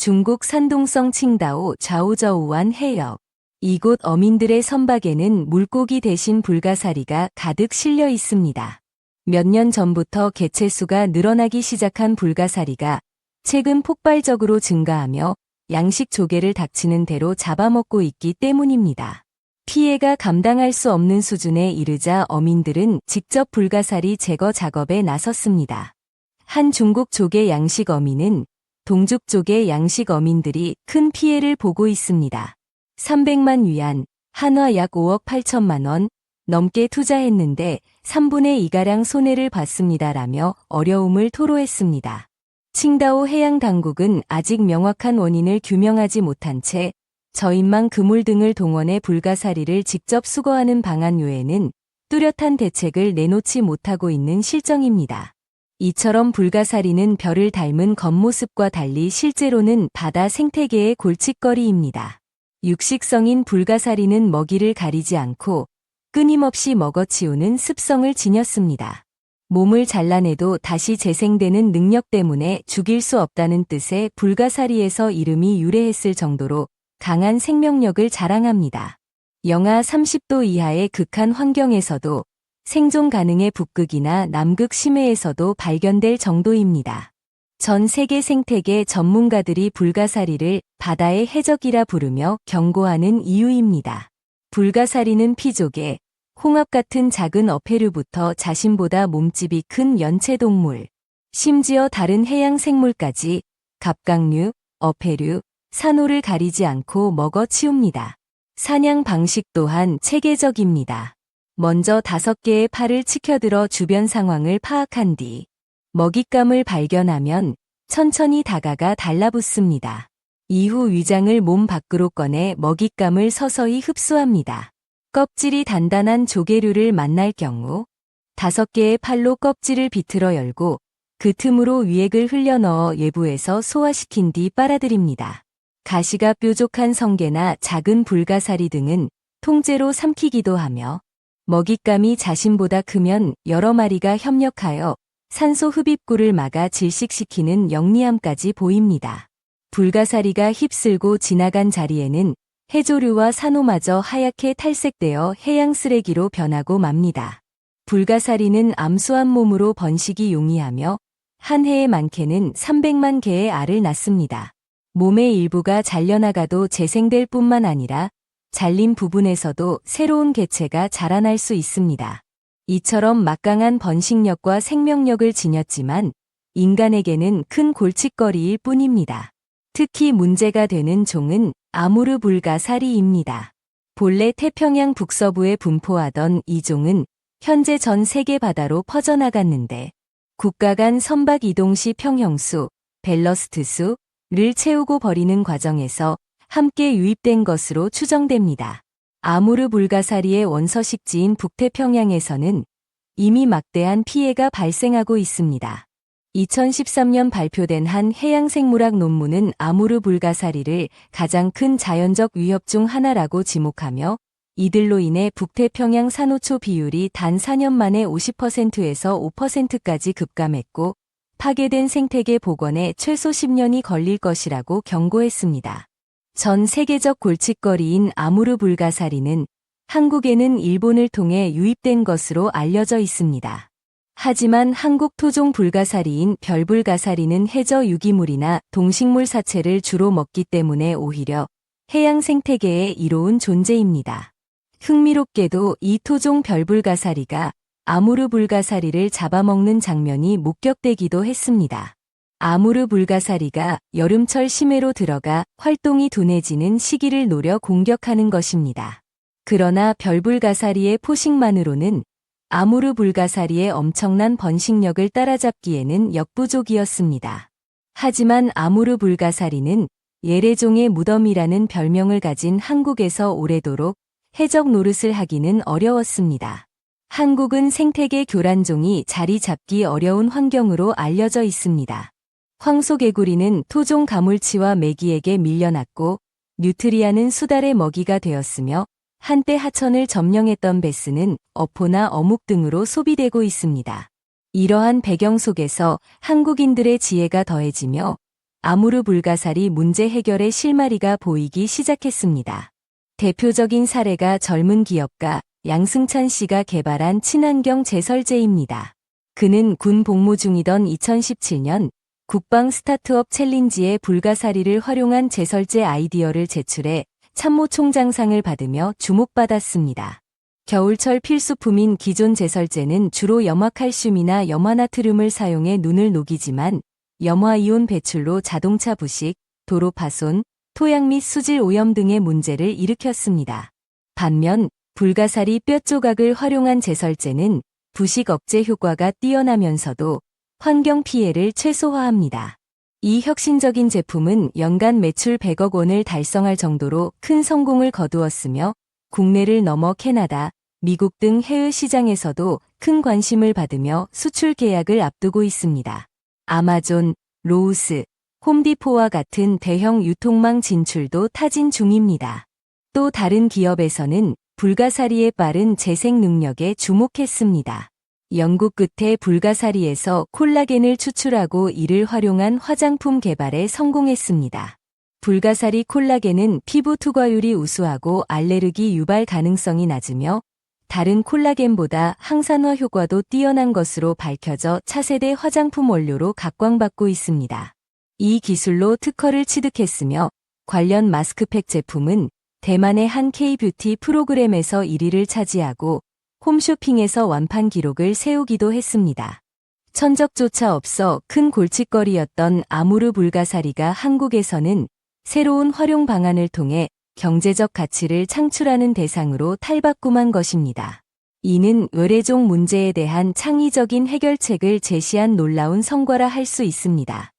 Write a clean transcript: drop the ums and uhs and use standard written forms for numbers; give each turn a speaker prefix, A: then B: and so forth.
A: 중국 산둥성 칭다오 좌우저우완 해역. 이곳 어민들의 선박에는 물고기 대신 불가사리가 가득 실려 있습니다. 몇 년 전부터 개체수가 늘어나기 시작한 불가사리가 최근 폭발적으로 증가하며 양식 조개를 닥치는 대로 잡아먹고 있기 때문입니다. 피해가 감당할 수 없는 수준에 이르자 어민들은 직접 불가사리 제거 작업에 나섰습니다. 한 중국 조개 양식 어민은 동죽 조개 양식 어민들이 큰 피해를 보고 있습니다. 300만 위안, 한화 약 5억 8천만 원 넘게 투자했는데 3분의 2가량 손해를 봤습니다라며 어려움을 토로했습니다. 칭다오 해양당국은 아직 명확한 원인을 규명하지 못한 채 저인망 그물 등을 동원해 불가사리를 직접 수거하는 방안 외에는 뚜렷한 대책을 내놓지 못하고 있는 실정입니다. 이처럼 불가사리는 별을 닮은 겉모습과 달리 실제로는 바다 생태계의 골칫거리입니다. 육식성인 불가사리는 먹이를 가리지 않고 끊임없이 먹어치우는 습성을 지녔습니다. 몸을 잘라내도 다시 재생되는 능력 때문에 죽일 수 없다는 뜻의 불가사리에서 이름이 유래했을 정도로 강한 생명력을 자랑합니다. 영하 30도 이하의 극한 환경에서도 생존 가능의 북극이나 남극 심해에서도 발견될 정도입니다. 전 세계 생태계 전문가들이 불가사리를 바다의 해적이라 부르며 경고하는 이유입니다. 불가사리는 피조개, 홍합 같은 작은 어패류부터 자신보다 몸집이 큰 연체동물, 심지어 다른 해양 생물까지 갑각류, 어패류, 산호를 가리지 않고 먹어치웁니다. 사냥 방식 또한 체계적입니다. 먼저 5개의 팔을 치켜들어 주변 상황을 파악한 뒤 먹잇감을 발견하면 천천히 다가가 달라붙습니다. 이후 위장을 몸 밖으로 꺼내 먹잇감을 서서히 흡수합니다. 껍질이 단단한 조개류를 만날 경우 5개의 팔로 껍질을 비틀어 열고 그 틈으로 위액을 흘려넣어 외부에서 소화시킨 뒤 빨아들입니다. 가시가 뾰족한 성게나 작은 불가사리 등은 통째로 삼키기도 하며 먹잇감이 자신보다 크면 여러 마리가 협력하여 산소 흡입구를 막아 질식시키는 영리함까지 보입니다. 불가사리가 휩쓸고 지나간 자리에는 해조류와 산호마저 하얗게 탈색되어 해양 쓰레기로 변하고 맙니다. 불가사리는 암수한 몸으로 번식이 용이하며 한 해에 많게는 300만 개의 알을 낳습니다. 몸의 일부가 잘려나가도 재생될 뿐만 아니라 잘린 부분에서도 새로운 개체가 자라날 수 있습니다. 이처럼 막강한 번식력과 생명력을 지녔지만 인간에게는 큰 골칫거리일 뿐입니다. 특히 문제가 되는 종은 아무르 불가사리입니다. 본래 태평양 북서부에 분포하던 이 종은 현재 전 세계 바다로 퍼져나갔는데 국가 간 선박 이동 시 평형수, 밸러스트 수를 채우고 버리는 과정에서 함께 유입된 것으로 추정됩니다. 아무르 불가사리의 원서식지인 북태평양에서는 이미 막대한 피해가 발생하고 있습니다. 2013년 발표된 한 해양생물학 논문은 아무르 불가사리를 가장 큰 자연적 위협 중 하나라고 지목하며 이들로 인해 북태평양 산호초 비율이 단 4년 만에 50%에서 5%까지 급감했고 파괴된 생태계 복원에 최소 10년이 걸릴 것이라고 경고했습니다. 전 세계적 골칫거리인 아무르 불가사리는 한국에는 일본을 통해 유입된 것으로 알려져 있습니다. 하지만 한국 토종 불가사리인 별불가사리는 해저 유기물이나 동식물 사체를 주로 먹기 때문에 오히려 해양 생태계에 이로운 존재입니다. 흥미롭게도 이 토종 별불가사리가 아무르 불가사리를 잡아먹는 장면이 목격되기도 했습니다. 아무르 불가사리가 여름철 심해로 들어가 활동이 둔해지는 시기를 노려 공격하는 것입니다. 그러나 별불가사리의 포식만으로는 아무르 불가사리의 엄청난 번식력을 따라잡기에는 역부족이었습니다. 하지만 아무르 불가사리는 예래종의 무덤이라는 별명을 가진 한국에서 오래도록 해적 노릇을 하기는 어려웠습니다. 한국은 생태계 교란종이 자리 잡기 어려운 환경으로 알려져 있습니다. 황소개구리는 토종 가물치와 메기에게 밀려났고 뉴트리아는 수달의 먹이가 되었으며 한때 하천을 점령했던 베스는 어포나 어묵 등으로 소비되고 있습니다. 이러한 배경 속에서 한국인들의 지혜가 더해지며 아무르 불가사리 문제 해결의 실마리가 보이기 시작했습니다. 대표적인 사례가 젊은 기업가 양승찬 씨가 개발한 친환경 제설제입니다. 그는 군 복무 중이던 2017년 국방 스타트업 챌린지에 불가사리를 활용한 제설제 아이디어를 제출해 참모총장상을 받으며 주목받았습니다. 겨울철 필수품인 기존 제설제는 주로 염화칼슘이나 염화나트륨을 사용해 눈을 녹이지만 염화이온 배출로 자동차 부식, 도로 파손, 토양 및 수질 오염 등의 문제를 일으켰습니다. 반면 불가사리 뼈 조각을 활용한 제설제는 부식 억제 효과가 뛰어나면서도 환경 피해를 최소화합니다. 이 혁신적인 제품은 연간 매출 100억 원을 달성할 정도로 큰 성공을 거두었으며 국내를 넘어 캐나다, 미국 등 해외 시장에서도 큰 관심을 받으며 수출 계약을 앞두고 있습니다. 아마존, 로우스, 홈디포와 같은 대형 유통망 진출도 타진 중입니다. 또 다른 기업에서는 불가사리의 빠른 재생 능력에 주목했습니다. 연구 끝에 불가사리에서 콜라겐을 추출하고 이를 활용한 화장품 개발에 성공했습니다. 불가사리 콜라겐은 피부 투과율이 우수하고 알레르기 유발 가능성이 낮으며 다른 콜라겐보다 항산화 효과도 뛰어난 것으로 밝혀져 차세대 화장품 원료로 각광받고 있습니다. 이 기술로 특허를 취득했으며 관련 마스크팩 제품은 대만의 한 K-뷰티 프로그램에서 1위를 차지하고 홈쇼핑에서 완판 기록을 세우기도 했습니다. 천적조차 없어 큰 골칫거리였던 아무르 불가사리가 한국에서는 새로운 활용 방안을 통해 경제적 가치를 창출하는 대상으로 탈바꿈한 것입니다. 이는 외래종 문제에 대한 창의적인 해결책을 제시한 놀라운 성과라 할 수 있습니다.